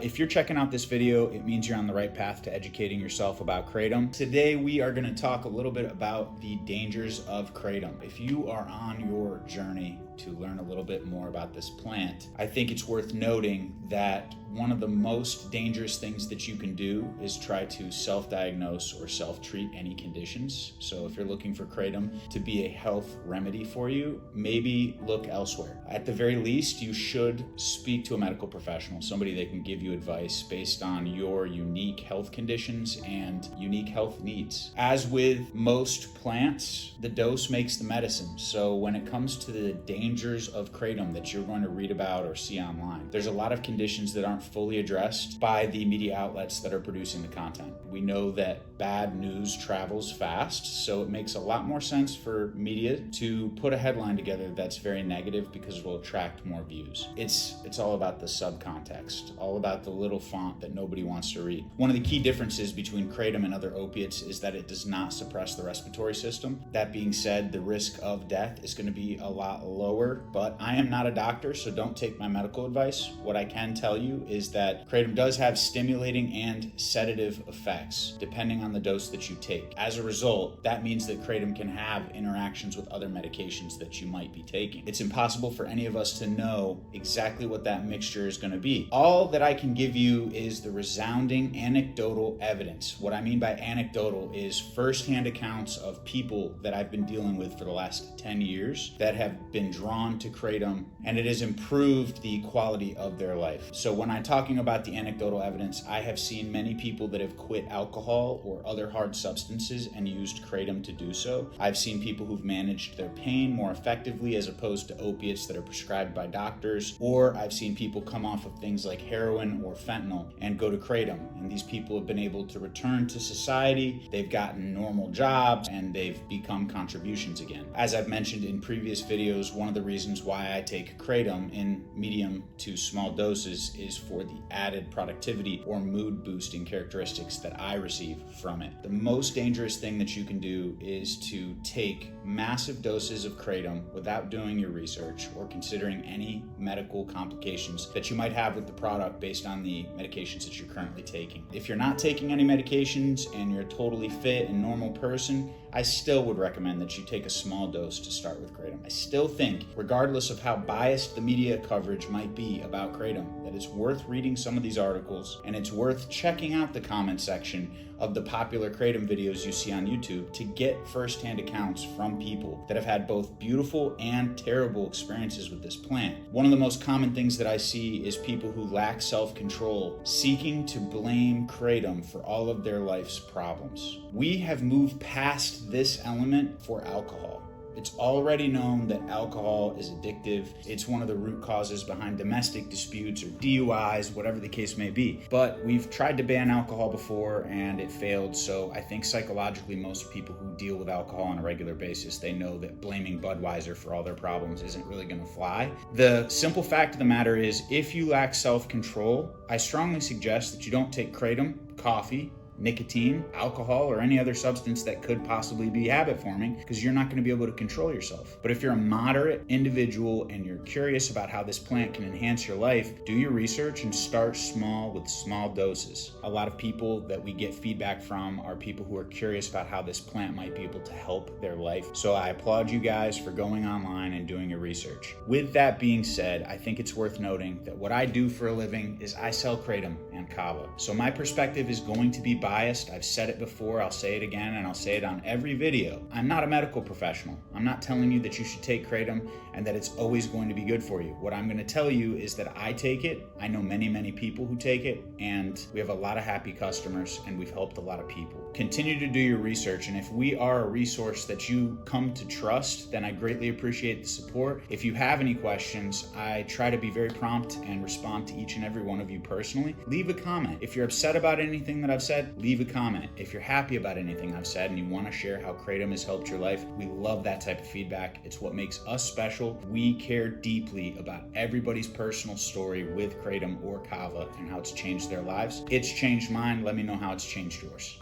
If you're checking out this video, it means you're on the right path to educating yourself about Kratom. Today, we are going to talk a little bit about the dangers of Kratom. If you are on your journey to learn a little bit more about this plant, I think it's worth noting that one of the most dangerous things that you can do is try to self-diagnose or self-treat any conditions. So if you're looking for Kratom to be a health remedy for you, maybe look elsewhere. At the very least, you should speak to a medical professional, somebody that can give you advice based on your unique health conditions and unique health needs. As with most plants, the dose makes the medicine. So when it comes to the dangers of Kratom that you're going to read about or see online, there's a lot of conditions that aren't fully addressed by the media outlets that are producing the content. We know that bad news travels fast, so it makes a lot more sense for media to put a headline together that's very negative because it will attract more views. It's all about the subcontext, all about the little font that nobody wants to read. One of the key differences between Kratom and other opiates is that it does not suppress the respiratory system. That being said, the risk of death is going to be a lot lower, but I am not a doctor, so don't take my medical advice. What I can tell you is that Kratom does have stimulating and sedative effects depending on the dose that you take. As a result, that means that Kratom can have interactions with other medications that you might be taking. It's impossible for any of us to know exactly what that mixture is going to be. All that I can give you is the resounding anecdotal evidence. What I mean by anecdotal is firsthand accounts of people that I've been dealing with for the last 10 years that have been drawn to Kratom, and it has improved the quality of their life. So when I'm talking about the anecdotal evidence, I have seen many people that have quit alcohol or other hard substances and used Kratom to do so. I've seen people who've managed their pain more effectively as opposed to opiates that are prescribed by doctors, or I've seen people come off of things like heroin or fentanyl and go to Kratom, and these people have been able to return to society, they've gotten normal jobs, and they've become contributions again. As I've mentioned in previous videos, one of the reasons why I take Kratom in medium to small doses is for the added productivity or mood boosting characteristics that I receive from it. The most dangerous thing that you can do is to take massive doses of Kratom without doing your research or considering any medical complications that you might have with the product based on the medications that you're currently taking. If you're not taking any medications and you're a totally fit and normal person, I still would recommend that you take a small dose to start with Kratom. I still think, regardless of how biased the media coverage might be about Kratom, that it's worth reading some of these articles, and it's worth checking out the comment section of the popular Kratom videos you see on YouTube to get firsthand accounts from people that have had both beautiful and terrible experiences with this plant. One of the most common things that I see is people who lack self-control seeking to blame Kratom for all of their life's problems. We have moved past this element for alcohol. It's already known that alcohol is addictive. It's one of the root causes behind domestic disputes or DUIs, whatever the case may be. But we've tried to ban alcohol before and it failed. So I think psychologically most people who deal with alcohol on a regular basis, they know that blaming Budweiser for all their problems isn't really going to fly. The simple fact of the matter is, if you lack self-control, I strongly suggest that you don't take Kratom, coffee, nicotine, alcohol, or any other substance that could possibly be habit forming, because you're not going to be able to control yourself. But if you're a moderate individual and you're curious about how this plant can enhance your life, do your research and start small with small doses. A lot of people that we get feedback from are people who are curious about how this plant might be able to help their life. So I applaud you guys for going online and doing your research. With that being said, I think it's worth noting that what I do for a living is I sell Kratom and Kava. So my perspective is going to be biased. I've said it before, I'll say it again, and I'll say it on every video. I'm not a medical professional. I'm not telling you that you should take Kratom and that it's always going to be good for you. What I'm going to tell you is that I take it, I know many people who take it, and we have a lot of happy customers and we've helped a lot of people. Continue to do your research, and if we are a resource that you come to trust, then I greatly appreciate the support. If you have any questions, I try to be very prompt and respond to each and every one of you personally. Leave a comment. If you're upset about anything that I've said, leave a comment. If you're happy about anything I've said and you want to share how Kratom has helped your life, we love that type of feedback. It's what makes us special. We care deeply about everybody's personal story with Kratom or Kava and how it's changed their lives. It's changed mine. Let me know how it's changed yours.